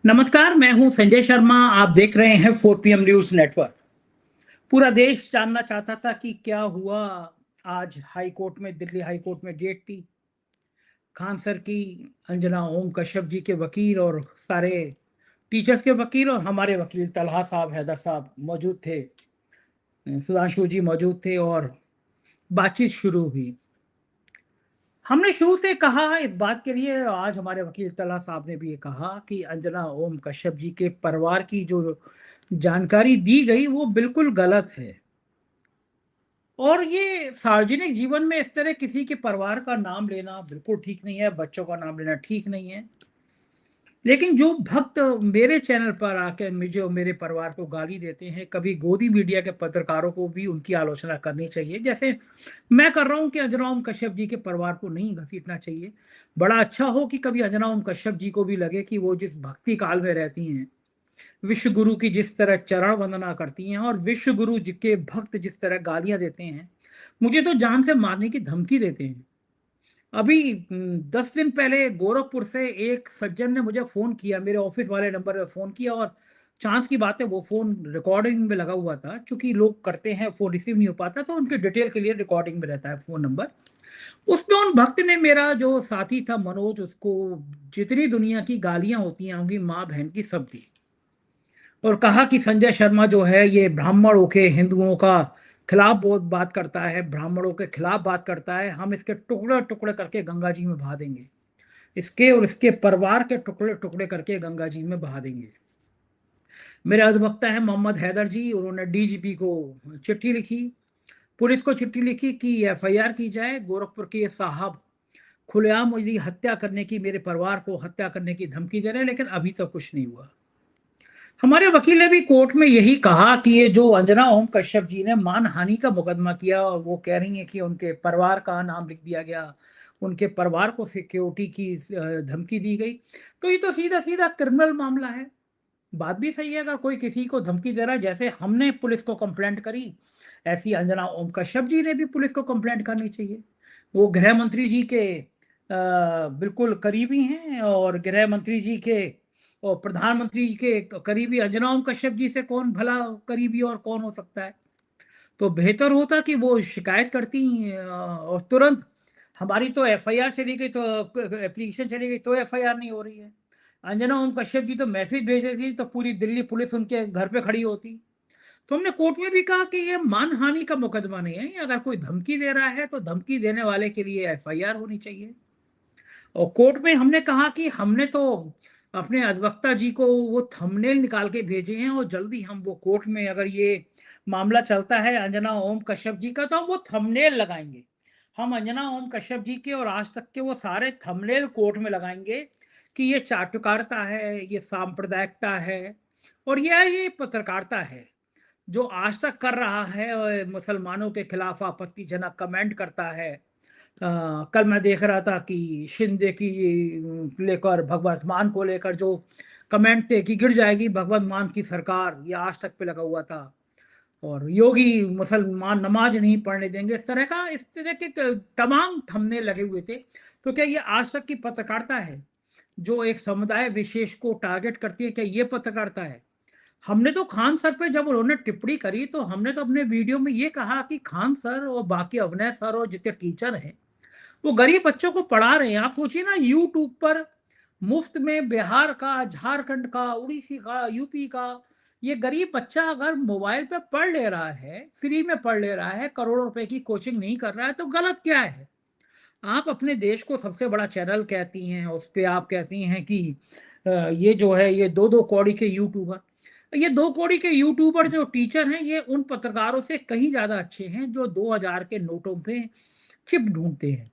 नमस्कार, मैं हूं संजय शर्मा। आप देख रहे हैं 4 PM न्यूज नेटवर्क। पूरा देश जानना चाहता था कि क्या हुआ। आज हाई कोर्ट में, दिल्ली हाई कोर्ट में डेट थी। खान सर की, अंजना ओम कश्यप जी के वकील और सारे टीचर्स के वकील और हमारे वकील तलहा साहब, हैदर साहब मौजूद थे, सुधांशु जी मौजूद थे और बातचीत शुरू हुई। हमने शुरू से कहा इस बात के लिए, आज हमारे वकील तलहा साहब ने भी ये कहा कि अंजना ओम कश्यप जी के परिवार की जो जानकारी दी गई वो बिल्कुल गलत है। और ये सार्वजनिक जीवन में इस तरह किसी के परिवार का नाम लेना बिल्कुल ठीक नहीं है, बच्चों का नाम लेना ठीक नहीं है। लेकिन जो भक्त मेरे चैनल पर आके मुझे और मेरे परिवार को गाली देते हैं, कभी गोदी मीडिया के पत्रकारों को भी उनकी आलोचना करनी चाहिए, जैसे मैं कर रहा हूं कि अंजना ओम कश्यप जी के परिवार को नहीं घसीटना चाहिए। बड़ा अच्छा हो कि कभी अंजना ओम कश्यप जी को भी लगे कि वो जिस भक्ति काल में रहती हैं, विश्व गुरु की जिस तरह चरण वंदना करती हैं और विश्व गुरु जी के भक्त जिस तरह गालियां देते हैं, मुझे तो जान से मारने की धमकी देते हैं। अभी 10 दिन पहले गोरखपुर से एक सज्जन ने मुझे फोन किया, मेरे ऑफिस वाले नंबर पे फोन किया, और चांस की बात है वो फोन रिकॉर्डिंग में लगा हुआ था। चूंकि लोग करते हैं, फोन रिसीव नहीं हो पाता, तो उनके डिटेल के लिए रिकॉर्डिंग में रहता है फोन नंबर। उसमें उन भक्त ने, मेरा जो साथी था मनोज, उसको जितनी दुनिया की गालियां होती होंगी माँ बहन की सब दी, और कहा कि संजय शर्मा जो है ये ब्राह्मणों के, हिंदुओं का खिलाफ बहुत बात करता है, ब्राह्मणों के खिलाफ बात करता है। हम इसके टुकड़े टुकड़े करके गंगा जी में बहा देंगे, इसके और इसके परिवार के टुकड़े टुकड़े करके गंगा जी में बहा देंगे। मेरे अधिवक्ता है मोहम्मद हैदर जी, उन्होंने डीजीपी को चिट्ठी लिखी, पुलिस को चिट्ठी लिखी कि एफआईआर की जाए। गोरखपुर के ये साहब खुलेआम मुझे हत्या करने की, मेरे परिवार को हत्या करने की धमकी दे रहे हैं, लेकिन अभी तक कुछ नहीं हुआ। हमारे वकील ने भी कोर्ट में यही कहा कि ये जो अंजना ओम कश्यप जी ने मानहानि का मुकदमा किया, और वो कह रही है कि उनके परिवार का नाम लिख दिया गया, उनके परिवार को सिक्योरिटी की धमकी दी गई, तो ये तो सीधा सीधा क्रिमिनल मामला है। बात भी सही है, अगर कोई किसी को धमकी दे रहा है, जैसे हमने पुलिस को कंप्लेंट करी, ऐसी अंजना ओम कश्यप जी ने भी पुलिस को कंप्लेंट करनी चाहिए। वो गृह मंत्री जी के बिल्कुल करीबी हैं, और गृह मंत्री जी के और प्रधानमंत्री के करीबी अंजना ओम कश्यप जी से कौन भला करीबी और कौन हो सकता है। तो बेहतर होता कि वो शिकायत करती और तुरंत। हमारी तो एफआईआर चली गई, तो एप्लीकेशन चली गई, तो एफआईआर नहीं हो रही है। अंजना ओम कश्यप जी तो मैसेज भेज रही थी, तो पूरी दिल्ली पुलिस उनके घर पे खड़ी होती। तो हमने कोर्ट में भी कहा कि ये मानहानि का मुकदमा नहीं है, अगर कोई धमकी दे रहा है तो धमकी देने वाले के लिए एफआईआर होनी चाहिए। और कोर्ट में हमने कहा कि हमने तो अपने अधिवक्ता जी को वो थंबनेल निकाल के भेजे हैं, और जल्दी हम वो कोर्ट में, अगर ये मामला चलता है अंजना ओम कश्यप जी का, तो हम वो थंबनेल लगाएंगे। हम अंजना ओम कश्यप जी के और आज तक के वो सारे थंबनेल कोर्ट में लगाएंगे कि ये चाटुकारिता है, ये सांप्रदायिकता है, और ये पत्रकारिता है। जो आज तक कर रहा है, मुसलमानों के खिलाफ आपत्तिजनक कमेंट करता है। कल मैं देख रहा था कि शिंदे की लेकर, भगवत मान को लेकर जो कमेंट थे कि गिर जाएगी भगवत मान की सरकार, ये आज तक पे लगा हुआ था। और योगी मुसलमान नमाज नहीं पढ़ने देंगे, इस तरह के तमाम थंबनेल लगे हुए थे। तो क्या ये आज तक की पत्रकारिता है, जो एक समुदाय विशेष को टारगेट करती है? क्या ये पत्रकारिता है? हमने तो खान सर पे जब उन्होंने टिप्पणी करी, तो हमने तो अपने वीडियो में ये कहा कि खान सर और बाकी अभिनय सर और जितने टीचर हैं, वो गरीब बच्चों को पढ़ा रहे हैं। आप सोचिए ना, यूट्यूब पर मुफ्त में बिहार का, झारखंड का, उड़ीसी का, यूपी का ये गरीब बच्चा अगर मोबाइल पे पढ़ ले रहा है, फ्री में पढ़ ले रहा है, करोड़ों रुपए की कोचिंग नहीं कर रहा है, तो गलत क्या है? आप अपने देश को सबसे बड़ा चैनल कहती हैं, उस पे आप कहती हैं कि ये जो है ये दो दो कौड़ी के यूट्यूबर। ये दो कौड़ी के यूट्यूबर जो टीचर हैं, ये उन पत्रकारों से कहीं ज्यादा अच्छे हैं जो 2000 के नोटों पे चिप ढूंढते हैं।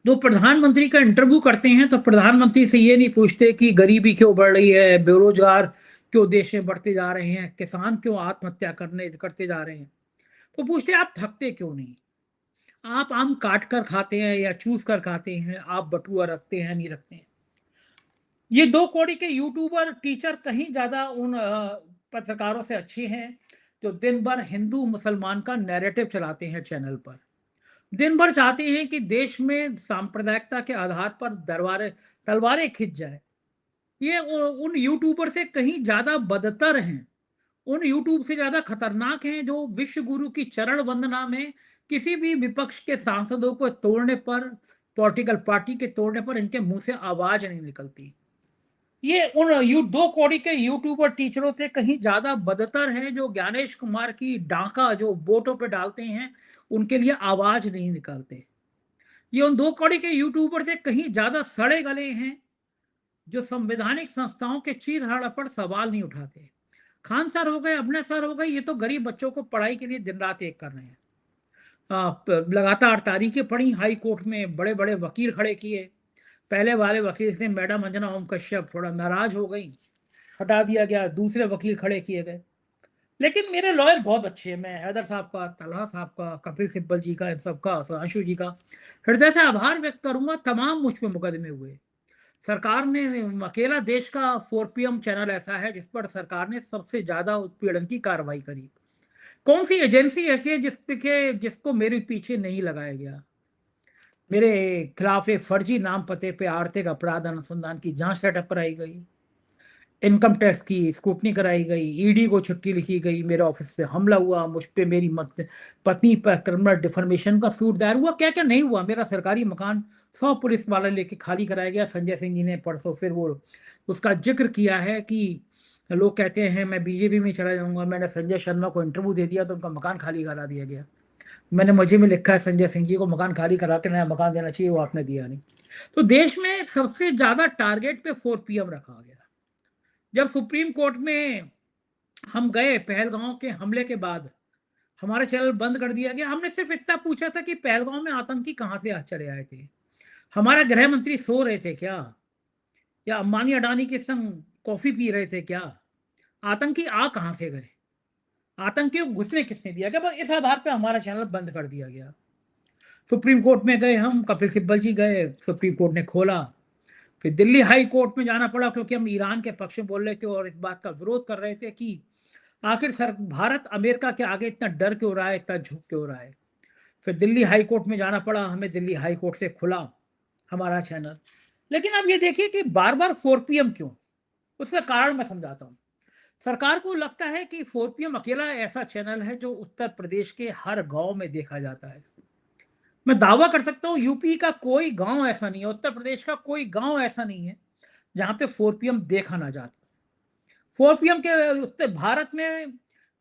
जो प्रधानमंत्री का इंटरव्यू करते हैं, तो प्रधानमंत्री से ये नहीं पूछते कि गरीबी क्यों बढ़ रही है, बेरोजगार क्यों देश में बढ़ते जा रहे हैं, किसान क्यों आत्महत्या करने करते जा रहे हैं। तो पूछते हैं आप थकते क्यों नहीं, आप आम काट कर खाते हैं या चूस कर खाते हैं, आप बटुआ रखते हैं नहीं रखते हैं। ये दो कौड़ी के यूट्यूबर टीचर कहीं ज्यादा उन पत्रकारों से अच्छे हैं जो दिन भर हिंदू मुसलमान का नैरेटिव चलाते हैं चैनल पर। दिन भर चाहते हैं कि देश में सांप्रदायिकता के आधार पर दरबारे तलवारें खिंच जाए। ये उन यूट्यूबर से कहीं ज्यादा बदतर हैं, उन यूट्यूब से ज्यादा खतरनाक हैं जो विश्व गुरु की चरण वंदना में किसी भी विपक्ष के सांसदों को तोड़ने पर, पॉलिटिकल पार्टी के तोड़ने पर इनके मुंह से आवाज नहीं निकलती। ये उन 2 कौड़ी के यूट्यूबर टीचरों से कहीं ज्यादा बदतर हैं जो ज्ञानेश कुमार की डांका जो वोटों पे डालते हैं, उनके लिए आवाज नहीं निकालते। ये उन 2 कौड़ी के यूट्यूबर से कहीं ज्यादा सड़े गले हैं जो संवैधानिक संस्थाओं के चीरहरण पर सवाल नहीं उठाते। खान सर हो गए, अभिनय सर हो गए, ये तो गरीब बच्चों को पढ़ाई के लिए दिन रात एक कर रहे हैं। लगातार तारीखें पड़ी, हाई कोर्ट में बड़े बड़े वकील खड़े किए। पहले वाले वकील से मैडम अंजना ओम कश्यप थोड़ा नाराज हो गई, हटा दिया गया, दूसरे वकील खड़े किए गए। लेकिन मेरे लॉयर बहुत अच्छे हैं, मैं हैदर साहब का, तलहा साहब का, कपिल सिब्बल जी का, इन सबका, सुधांशु जी का हृदय से आभार व्यक्त करूंगा। तमाम मुझ पे मुकदमे हुए। सरकार ने, अकेला देश का 4PM चैनल ऐसा है जिस पर सरकार ने सबसे ज्यादा उत्पीड़न की कार्रवाई करी। कौन सी एजेंसी ऐसी है जिसको मेरे पीछे नहीं लगाया गया? मेरे खिलाफ एक फर्जी नाम पते पे आर्थिक अपराध अनुसंधान की जांच सेटअप कराई गई, इनकम टैक्स की स्क्रूटनी कराई गई, ईडी को छुट्टी लिखी गई, मेरे ऑफिस पे हमला हुआ, मुझ पे मेरी पत्नी पर क्रिमिनल डिफर्मेशन का सूट दायर हुआ। क्या क्या नहीं हुआ। मेरा सरकारी मकान 100 पुलिस वाले लेके खाली कराया गया। संजय सिंह जी ने परसों फिर वो उसका जिक्र किया है कि लोग कहते हैं मैं बीजेपी में चला जाऊंगा। मैंने संजय शर्मा को इंटरव्यू दे दिया तो उनका मकान खाली करा दिया गया। मैंने मजे में लिखा है संजय सिंह जी को मकान खाली करा के नया मकान देना चाहिए, वो आपने दिया नहीं। तो देश में सबसे ज्यादा टारगेट पे 4PM रखा गया। जब सुप्रीम कोर्ट में हम गए पहलगांव के हमले के बाद, हमारा चैनल बंद कर दिया गया। हमने सिर्फ इतना पूछा था कि पहलगांव में आतंकी कहां से आज चले आए थे। हमारा गृह मंत्री सो रहे थे क्या, या अंबानी अडानी के संग कॉफी पी रहे थे क्या? आतंकी आ कहां से गए, आतंकियों को घुसने किसने दिया गया? बस इस आधार पर हमारा चैनल बंद कर दिया गया। सुप्रीम कोर्ट में गए हम, कपिल सिब्बल जी गए, सुप्रीम कोर्ट ने खोला। फिर दिल्ली हाई कोर्ट में जाना पड़ा क्योंकि हम ईरान के पक्ष में बोल रहे थे और इस बात का विरोध कर रहे थे कि आखिर सर भारत अमेरिका के आगे इतना डर क्यों रहा है, इतना झुक क्यों रहा है। फिर दिल्ली हाई कोर्ट में जाना पड़ा हमें, दिल्ली हाई कोर्ट से खुला हमारा चैनल। लेकिन अब ये देखिए कि बार बार 4PM क्यों, उसका कारण मैं समझाता हूँ। सरकार को लगता है कि 4PM अकेला ऐसा चैनल है जो उत्तर प्रदेश के हर गांव में देखा जाता है। मैं दावा कर सकता हूं यूपी का कोई गांव ऐसा नहीं है, उत्तर प्रदेश का कोई गांव ऐसा नहीं है जहां पे 4PM देखा ना जाता। 4PM के उत्तर भारत में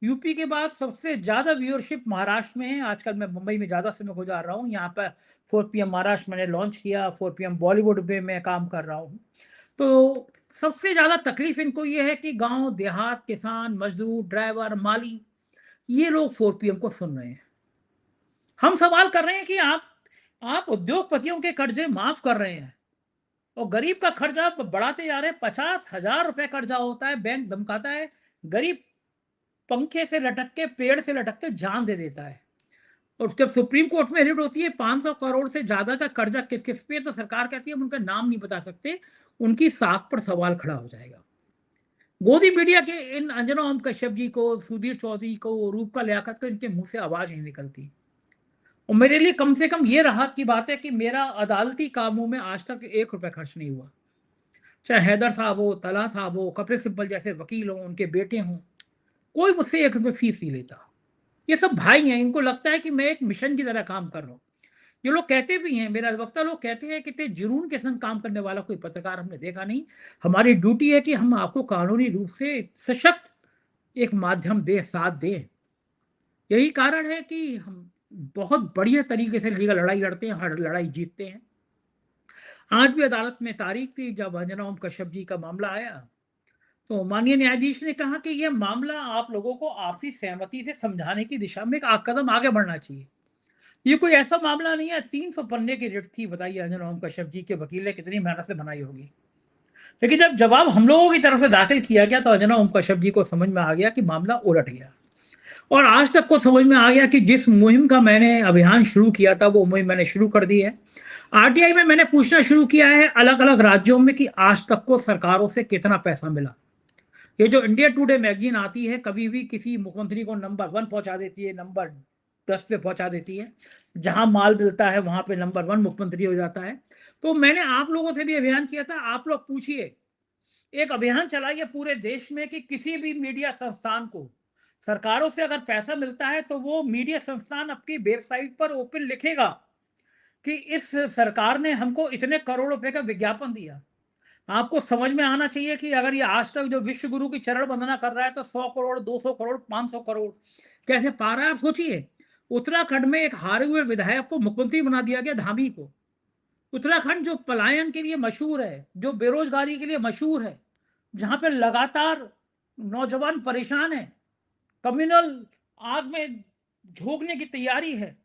यूपी के बाद सबसे ज्यादा व्यूअरशिप महाराष्ट्र में है। आजकल मैं मुंबई में ज्यादा समय गुजार रहा हूँ, यहाँ पर 4PM महाराष्ट्र मैंने लॉन्च किया। 4PM बॉलीवुड में मैं काम कर रहा हूँ। तो सबसे ज्यादा तकलीफ इनको ये है कि गांव देहात, किसान, मजदूर, ड्राइवर, माली, ये लोग 4PM को सुन रहे हैं। हम सवाल कर रहे हैं कि आप उद्योगपतियों के कर्जे माफ कर रहे हैं और गरीब का कर्जा बढ़ाते जा रहे हैं। 50,000 रुपए कर्जा होता है, बैंक धमकाता है, गरीब पंखे से लटक के, पेड़ से लटक के जान दे देता है। और जब सुप्रीम कोर्ट में रिट होती है 500 करोड़ से ज्यादा का कर्जा किस किस पे, तो सरकार कहती है हम उनका नाम नहीं बता सकते, उनकी साख पर सवाल खड़ा हो जाएगा। गोदी मीडिया के इन अंजना ओम कश्यप जी को, सुधीर चौधरी को, रूपका लियाकत को, इनके मुंह से आवाज नहीं निकलती। और मेरे लिए कम से कम ये राहत की बात है कि मेरा अदालती कामों में आज तक 1 रुपया खर्च नहीं हुआ। चाहे हैदर साहब हो, तलहा साहब हो, कपिल सिब्बल जैसे वकील हो, उनके बेटे हों, कोई मुझसे 1 रुपये फीस नहीं लेता। ये सब भाई हैं, इनको लगता है कि मैं एक मिशन की तरह काम कर रहा हूँ। ये लोग कहते भी हैं, मेरे अधिवक्ता लोग कहते हैं कि इतने जुनून के संग काम करने वाला कोई पत्रकार हमने देखा नहीं। हमारी ड्यूटी है कि हम आपको कानूनी रूप से सशक्त एक माध्यम दें, साथ दें। यही कारण है कि हम बहुत बढ़िया तरीके से लीगल लड़ाई लड़ते हैं, हर लड़ाई जीतते हैं। आज भी अदालत में तारीख थी जब अंजना ओम कश्यप जी का मामला आया, तो माननीय न्यायाधीश ने कहा कि यह मामला आप लोगों को आपसी सहमति से समझाने की दिशा में एक कदम आगे बढ़ना चाहिए। ये कोई ऐसा मामला नहीं है, 300 पन्ने की रिट थी। बताइए अंजना ओम कश्यप जी के वकील ने कितनी मेहनत से बनाई होगी। लेकिन जब जवाब हम लोगों की तरफ से दाखिल किया गया तो अंजना ओम कश्यप जी को समझ में आ गया कि मामला उलट गया। और आज तक को समझ में आ गया कि जिस मुहिम का मैंने अभियान शुरू किया था वो मुहिम मैंने शुरू कर दी है। आरटीआई में मैंने पूछना शुरू किया है अलग अलग राज्यों में कि आज तक को सरकारों से कितना पैसा मिला। ये जो इंडिया टुडे मैगजीन आती है, कभी भी किसी मुख्यमंत्री को नंबर 1 पहुंचा देती है, नंबर 10 पे पहुंचा देती है। जहां माल मिलता है वहां पे नंबर 1 मुख्यमंत्री हो जाता है। तो मैंने आप लोगों से भी अभियान किया था, आप लोग पूछिए एक अभियान चलाइए पूरे देश में कि किसी भी मीडिया संस्थान को सरकारों से अगर पैसा मिलता है तो वो मीडिया संस्थान अपनी वेबसाइट पर ओपन लिखेगा कि इस सरकार ने हमको इतने करोड़ रुपए का विज्ञापन दिया। आपको समझ में आना चाहिए कि अगर ये आज तक जो विश्व गुरु की चरण वंदना कर रहा है तो 100 करोड़, 200 करोड़, 500 करोड़ कैसे पा रहा है। आप सोचिए, उत्तराखंड में एक हारे हुए विधायक को मुख्यमंत्री बना दिया गया, धामी को। उत्तराखंड जो पलायन के लिए मशहूर है, जो बेरोजगारी के लिए मशहूर है, जहां पे लगातार नौजवान परेशान है, कम्युनल आग में झोंकने की तैयारी है,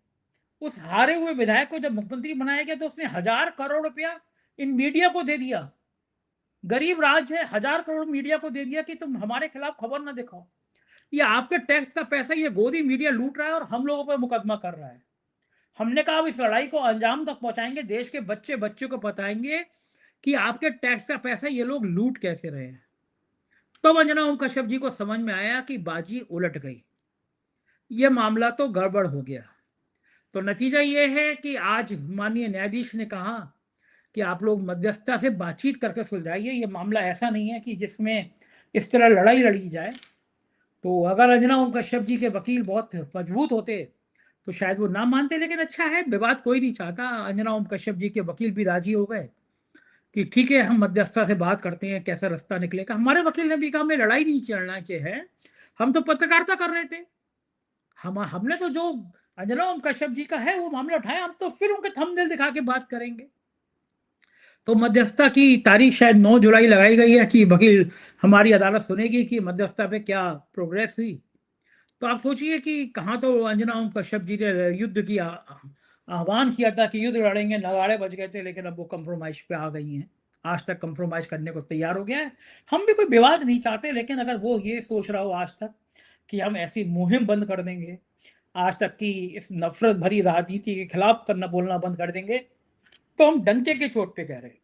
उस हारे हुए विधायक को जब मुख्यमंत्री बनाया गया तो उसने 1,000 करोड़ रुपया इन मीडिया को दे दिया। गरीब राज्य है, 1,000 करोड़ मीडिया को दे दिया कि तुम हमारे खिलाफ खबर ना दिखाओ। ये आपके टैक्स का पैसा ये गोदी मीडिया लूट रहा है और हम लोगों पर मुकदमा कर रहा है। हमने कहा अब इस लड़ाई को अंजाम तक पहुंचाएंगे, देश के बच्चे बच्चे को बताएंगे कि आपके टैक्स का पैसा ये लोग लूट कैसे रहे हैं। तब अंजना ओम कश्यप जी को समझ में आया कि बाजी उलट गई, ये मामला तो गड़बड़ हो गया। तो नतीजा ये है कि आज माननीय न्यायाधीश ने कहा कि आप लोग मध्यस्थता से बातचीत करके सुलझाइए, ये मामला ऐसा नहीं है कि जिसमें इस तरह लड़ाई लड़ी जाए। तो अगर अंजना ओम कश्यप जी के वकील बहुत मजबूत होते तो शायद वो ना मानते, लेकिन अच्छा है, विवाद कोई नहीं चाहता। अंजना ओम कश्यप जी के वकील भी राजी हो गए कि ठीक है, हम मध्यस्थता से बात करते हैं, कैसा रास्ता निकलेगा। हमारे वकील ने भी कहा हमें लड़ाई नहीं चलना चाहिए, हम तो पत्रकारिता कर रहे थे, हमने तो जो अंजना ओम कश्यप जी का है वो मामला उठाया, हम तो फिर उनके थंबनेल दिखा के बात करेंगे। तो मध्यस्थता की तारीख शायद 9 जुलाई लगाई गई है कि वकील हमारी अदालत सुनेगी कि मध्यस्थता पे क्या प्रोग्रेस हुई। तो आप सोचिए कि कहाँ तो अंजना ओम कश्यप जी ने युद्ध की आह्वान किया था कि युद्ध लड़ेंगे, नगाड़े बज गए थे, लेकिन अब वो कंप्रोमाइज पे आ गई हैं। आज तक कंप्रोमाइज करने को तैयार हो गया है। हम भी कोई विवाद नहीं चाहते, लेकिन अगर वो ये सोच रहा हो आज तक कि हम ऐसी मुहिम बंद कर देंगे, आज तक की इस नफरत भरी राजनीति के खिलाफ करना बोलना बंद कर देंगे, तो हम डंके के चोट पे कह रहे हैं।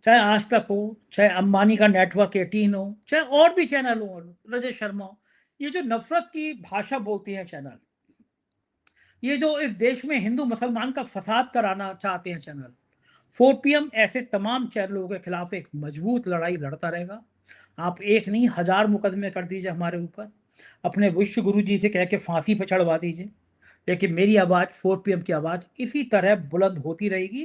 चाहे आज तक हो, चाहे अंबानी का नेटवर्क 18 हो, चाहे और भी चैनल हो, रजत शर्मा हो, ये जो नफरत की भाषा बोलती हैं चैनल, ये जो इस देश में हिंदू मुसलमान का फसाद कराना चाहते हैं चैनल, 4PM ऐसे तमाम चैनलों के खिलाफ एक मजबूत लड़ाई लड़ता रहेगा। आप एक नहीं 1,000 मुकदमे कर दीजिए हमारे ऊपर, अपने विश्व गुरु जी से कह के फांसी पर चढ़वा दीजिए, लेकिन मेरी आवाज़ 4PM की आवाज़ इसी तरह बुलंद होती रहेगी।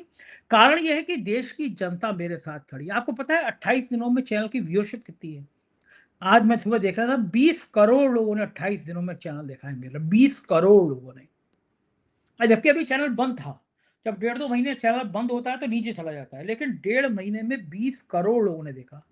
कारण यह है कि देश की जनता मेरे साथ खड़ी है। आपको पता है 28 दिनों में चैनल की व्यूअरशिप कितनी है? आज मैं सुबह देख रहा था, 20 करोड़ लोगों ने 28 दिनों में चैनल देखा है मेरा, 20 करोड़ लोगों ने। जबकि अभी चैनल बंद था। जब 1.5-2 महीने चैनल बंद होता है तो नीचे चला जाता है, लेकिन 1.5 महीने में 20 करोड़ लोगों ने देखा।